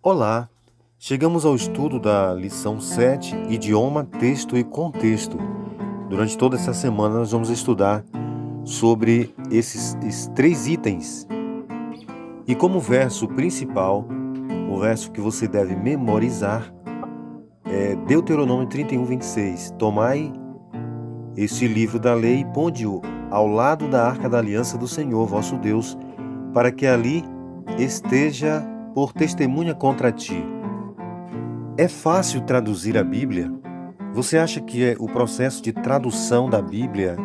Olá! Chegamos ao estudo da lição 7, idioma, texto e contexto. Durante toda essa semana nós vamos estudar sobre esses três itens. E como verso principal, o verso que você deve memorizar é Deuteronômio 31:26. Tomai este livro da lei e ponde-o ao lado da arca da aliança do Senhor, vosso Deus, para que ali esteja por testemunha contra ti. É fácil traduzir a Bíblia? Você acha que o processo de tradução da Bíblia,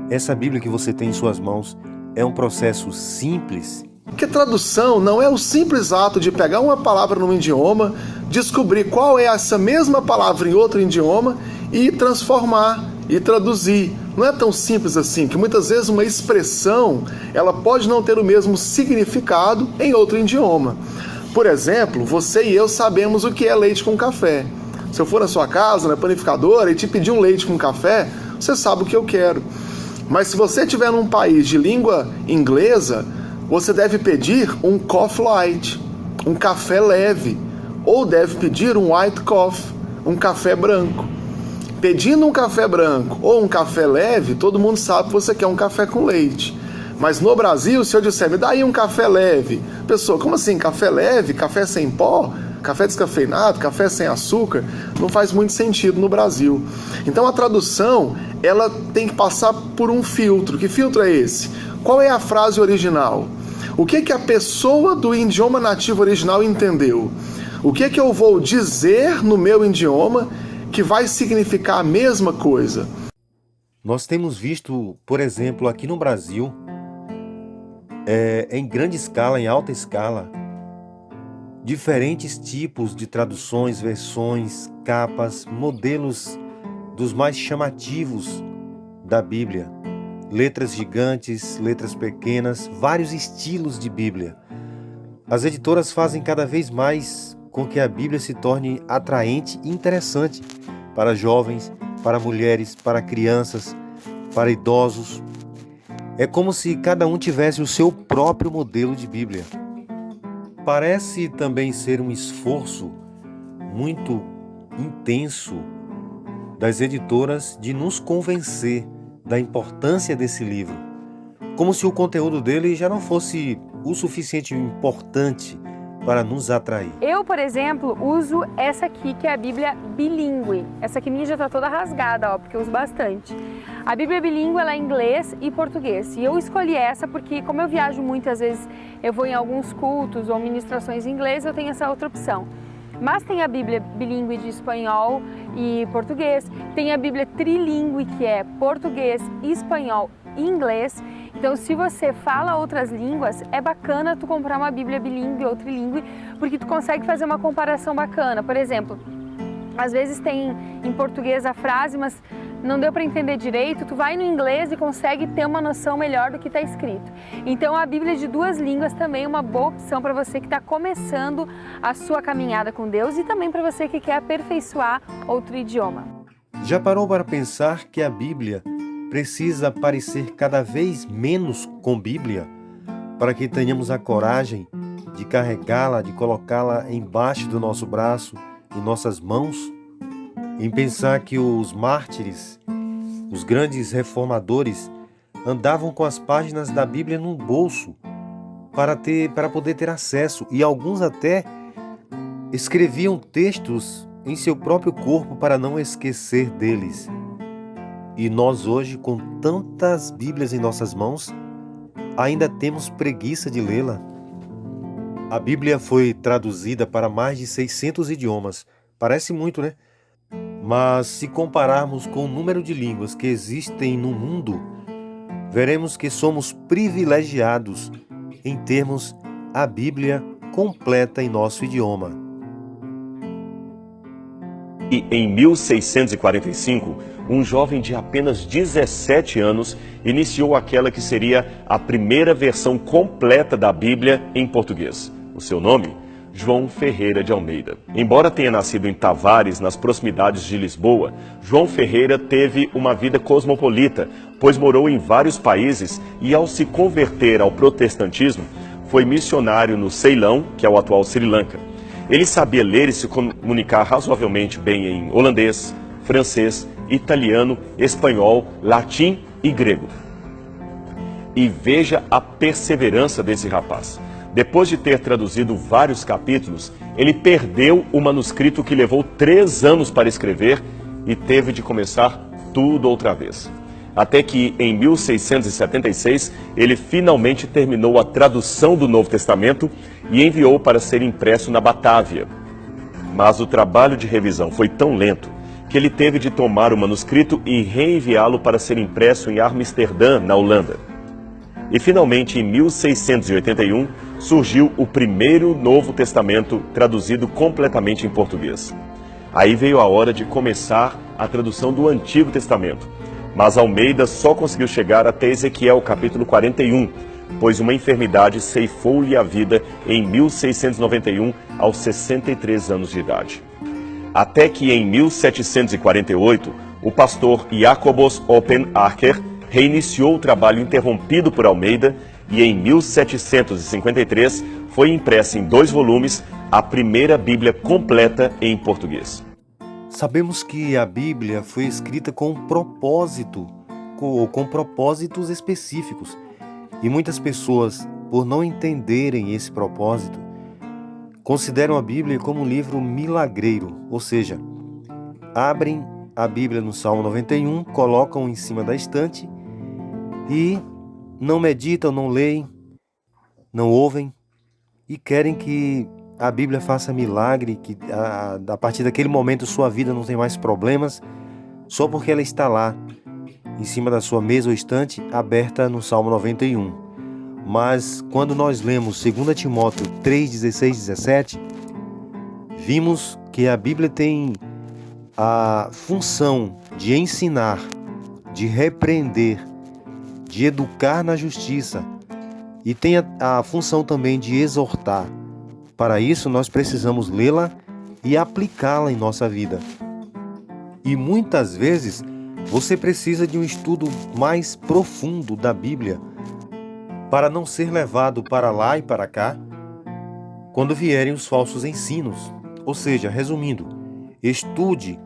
essa Bíblia que você tem em suas mãos, é um processo simples? Porque tradução não é o simples ato de pegar uma palavra num idioma, descobrir qual é essa mesma palavra em outro idioma e transformar e traduzir. Não é tão simples assim, que muitas vezes uma expressão ela pode não ter o mesmo significado em outro idioma. Por exemplo, você e eu sabemos o que é leite com café. Se eu for na sua casa, na panificadora, e te pedir um leite com café, você sabe o que eu quero. Mas se você estiver num país de língua inglesa, você deve pedir um coffee light, um café leve, ou deve pedir um white coffee, um café branco. Pedindo um café branco ou um café leve, todo mundo sabe que você quer um café com leite. Mas no Brasil, se eu disser, me dá aí um café leve. Pessoa, como assim? Café leve? Café sem pó? Café descafeinado? Café sem açúcar? Não faz muito sentido no Brasil. Então a tradução, ela tem que passar por um filtro. Que filtro é esse? Qual é a frase original? O que a pessoa do idioma nativo original entendeu? O que eu vou dizer no meu idioma que vai significar a mesma coisa? Nós temos visto, por exemplo, aqui no Brasil, em grande escala, em alta escala, diferentes tipos de traduções, versões, capas, modelos dos mais chamativos da Bíblia. Letras gigantes, letras pequenas, vários estilos de Bíblia. As editoras fazem cada vez mais com que a Bíblia se torne atraente e interessante para jovens, para mulheres, para crianças, para idosos. É como se cada um tivesse o seu próprio modelo de Bíblia. Parece também ser um esforço muito intenso das editoras de nos convencer da importância desse livro, como se o conteúdo dele já não fosse o suficiente importante para nos atrair. Eu, por exemplo, uso essa aqui, que é a Bíblia bilíngue. Essa aqui minha já está toda rasgada, ó, porque eu uso bastante. A Bíblia bilíngue, ela é inglês e português. E eu escolhi essa porque, como eu viajo muitas vezes, eu vou em alguns cultos ou ministrações em inglês, eu tenho essa outra opção. Mas tem a Bíblia bilíngue de espanhol e português, tem a Bíblia trilíngue, que é português, espanhol e inglês. Então, se você fala outras línguas, é bacana tu comprar uma Bíblia bilíngue ou trilíngue, porque tu consegue fazer uma comparação bacana. Por exemplo, às vezes tem em português a frase, mas não deu para entender direito, tu vai no inglês e consegue ter uma noção melhor do que está escrito. Então, a Bíblia de duas línguas também é uma boa opção para você que está começando a sua caminhada com Deus e também para você que quer aperfeiçoar outro idioma. Já parou para pensar que a Bíblia precisa parecer cada vez menos com Bíblia, para que tenhamos a coragem de carregá-la, de colocá-la embaixo do nosso braço, em nossas mãos? Em pensar que os mártires, os grandes reformadores, andavam com as páginas da Bíblia no bolso para poder ter acesso, e alguns até escreviam textos em seu próprio corpo para não esquecer deles. E nós hoje, com tantas Bíblias em nossas mãos, ainda temos preguiça de lê-la. A Bíblia foi traduzida para mais de 600 idiomas. Parece muito, né? Mas se compararmos com o número de línguas que existem no mundo, veremos que somos privilegiados em termos a Bíblia completa em nosso idioma. E em 1645, um jovem de apenas 17 anos iniciou aquela que seria a primeira versão completa da Bíblia em português. O seu nome? João Ferreira de Almeida. Embora tenha nascido em Tavares, nas proximidades de Lisboa, João Ferreira teve uma vida cosmopolita, pois morou em vários países e, ao se converter ao protestantismo, foi missionário no Ceilão, que é o atual Sri Lanka. Ele sabia ler e se comunicar razoavelmente bem em holandês, francês, italiano, espanhol, latim e grego. E veja a perseverança desse rapaz. Depois de ter traduzido vários capítulos, ele perdeu o manuscrito que levou 3 anos para escrever e teve de começar tudo outra vez. Até que, em 1676, ele finalmente terminou a tradução do Novo Testamento e enviou para ser impresso na Batávia. Mas o trabalho de revisão foi tão lento que ele teve de tomar o manuscrito e reenviá-lo para ser impresso em Amsterdã, na Holanda. E finalmente, em 1681, surgiu o primeiro Novo Testamento traduzido completamente em português. Aí veio a hora de começar a tradução do Antigo Testamento. Mas Almeida só conseguiu chegar até Ezequiel capítulo 41, pois uma enfermidade ceifou-lhe a vida em 1691, aos 63 anos de idade. Até que em 1748, o pastor Jacobus Oppenacker reiniciou o trabalho interrompido por Almeida e em 1753 foi impressa em 2 volumes a primeira Bíblia completa em português. Sabemos que a Bíblia foi escrita com um propósito, com propósitos específicos. E muitas pessoas, por não entenderem esse propósito, consideram a Bíblia como um livro milagreiro, ou seja, abrem a Bíblia no Salmo 91, colocam em cima da estante e não meditam, não leem, não ouvem e querem que a Bíblia faça milagre, que a partir daquele momento sua vida não tem mais problemas, só porque ela está lá, em cima da sua mesa ou estante, aberta no Salmo 91. Mas quando nós lemos 2 Timóteo 3, 16 e 17, vimos que a Bíblia tem a função de ensinar, de repreender, de educar na justiça e tem a função também de exortar. Para isso, nós precisamos lê-la e aplicá-la em nossa vida. E muitas vezes, você precisa de um estudo mais profundo da Bíblia para não ser levado para lá e para cá quando vierem os falsos ensinos. Ou seja, resumindo, estude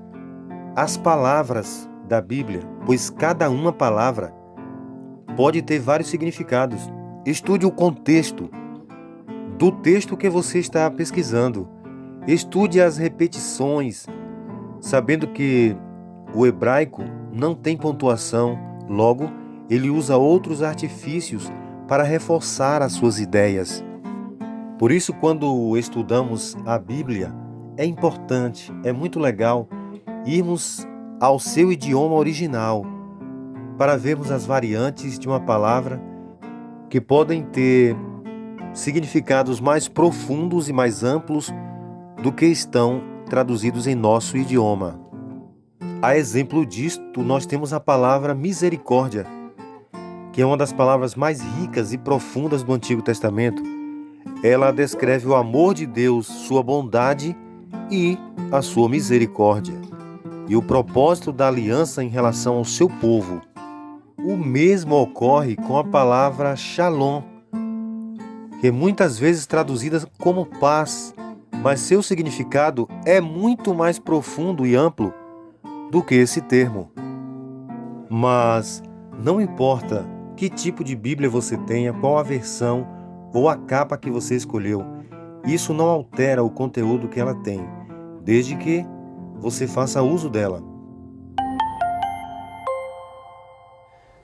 as palavras da Bíblia, pois cada uma palavra pode ter vários significados. Estude o contexto do texto que você está pesquisando. Estude as repetições, sabendo que o hebraico não tem pontuação, logo, ele usa outros artifícios para reforçar as suas ideias. Por isso, quando estudamos a Bíblia, é importante, é muito legal irmos ao seu idioma original para vermos as variantes de uma palavra que podem ter significados mais profundos e mais amplos do que estão traduzidos em nosso idioma. A exemplo disto, nós temos a palavra misericórdia, que é uma das palavras mais ricas e profundas do Antigo Testamento. Ela descreve o amor de Deus, sua bondade e a sua misericórdia, e o propósito da aliança em relação ao seu povo. O mesmo ocorre com a palavra shalom, que muitas vezes traduzida como paz, mas seu significado é muito mais profundo e amplo do que esse termo. Mas não importa que tipo de Bíblia você tenha, qual a versão ou a capa que você escolheu, isso não altera o conteúdo que ela tem, desde que você faça uso dela.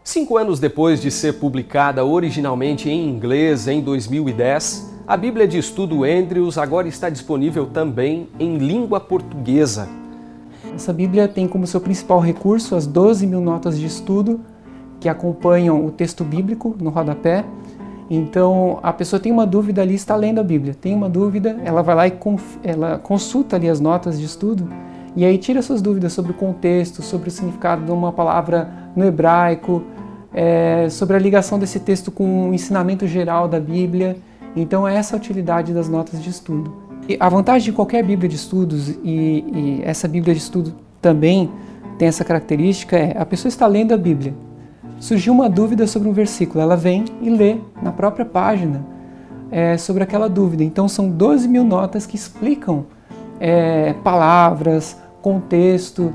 5 anos depois de ser publicada originalmente em inglês em 2010, a Bíblia de Estudo Andrews agora está disponível também em língua portuguesa. Essa Bíblia tem como seu principal recurso as 12.000 notas de estudo que acompanham o texto bíblico no rodapé. Então, a pessoa tem uma dúvida ali, está lendo a Bíblia, tem uma dúvida, ela vai lá e ela consulta ali as notas de estudo e aí tira suas dúvidas sobre o contexto, sobre o significado de uma palavra no hebraico, sobre a ligação desse texto com o ensinamento geral da Bíblia. Então, é essa a utilidade das notas de estudo. E a vantagem de qualquer Bíblia de estudos, e essa Bíblia de estudo também tem essa característica, a pessoa está lendo a Bíblia. Surgiu uma dúvida sobre um versículo, ela vem e lê na própria página sobre aquela dúvida. Então são 12 mil notas que explicam palavras, contexto,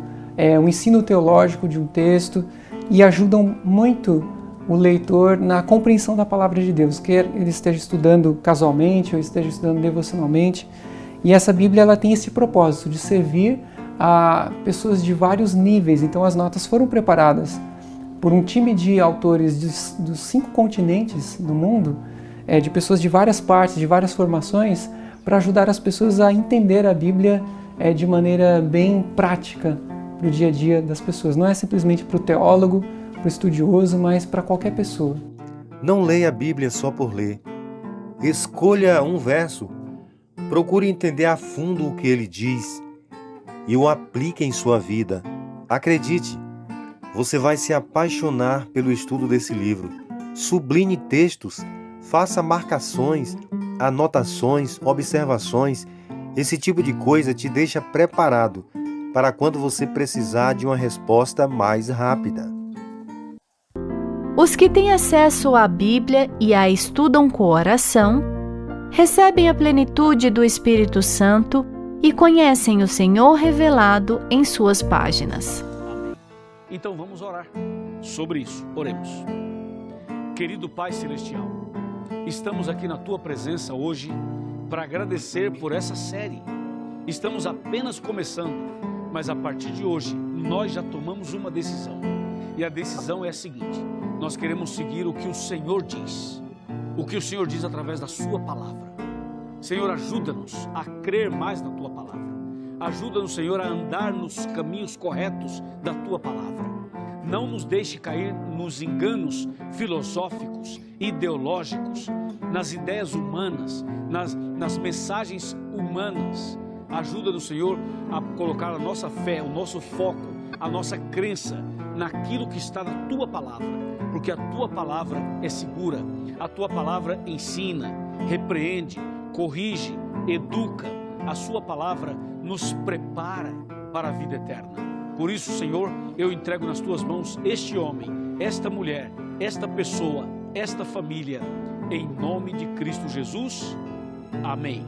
o ensino teológico de um texto e ajudam muito o leitor na compreensão da palavra de Deus, quer ele esteja estudando casualmente ou esteja estudando devocionalmente. E essa Bíblia ela tem esse propósito de servir a pessoas de vários níveis. Então as notas foram preparadas por um time de autores dos 5 continentes do mundo, de pessoas de várias partes, de várias formações, para ajudar as pessoas a entender a Bíblia de maneira bem prática para o dia a dia das pessoas. Não é simplesmente para o teólogo, para o estudioso, mas para qualquer pessoa. Não leia a Bíblia só por ler. Escolha um verso, procure entender a fundo o que ele diz e o aplique em sua vida. Acredite, você vai se apaixonar pelo estudo desse livro. Sublinhe textos, faça marcações, anotações, observações. Esse tipo de coisa te deixa preparado para quando você precisar de uma resposta mais rápida. Os que têm acesso à Bíblia e a estudam com oração, recebem a plenitude do Espírito Santo e conhecem o Senhor revelado em suas páginas. Amém. Então vamos orar sobre isso. Oremos. Querido Pai Celestial, estamos aqui na Tua presença hoje para agradecer por essa série. Estamos apenas começando, mas a partir de hoje nós já tomamos uma decisão. E a decisão é a seguinte: nós queremos seguir o que o Senhor diz. O que o Senhor diz através da Sua palavra. Senhor, ajuda-nos a crer mais na Tua palavra. Ajuda-nos, Senhor, a andar nos caminhos corretos da Tua palavra. Não nos deixe cair nos enganos filosóficos, ideológicos, nas ideias humanas, nas mensagens humanas. Ajuda-nos, Senhor, a colocar a nossa fé, o nosso foco, a nossa crença naquilo que está na Tua palavra, porque a Tua palavra é segura, a Tua palavra ensina, repreende, corrige, educa, a Sua palavra nos prepara para a vida eterna. Por isso, Senhor, eu entrego nas Tuas mãos este homem, esta mulher, esta pessoa, esta família, em nome de Cristo Jesus. Amém.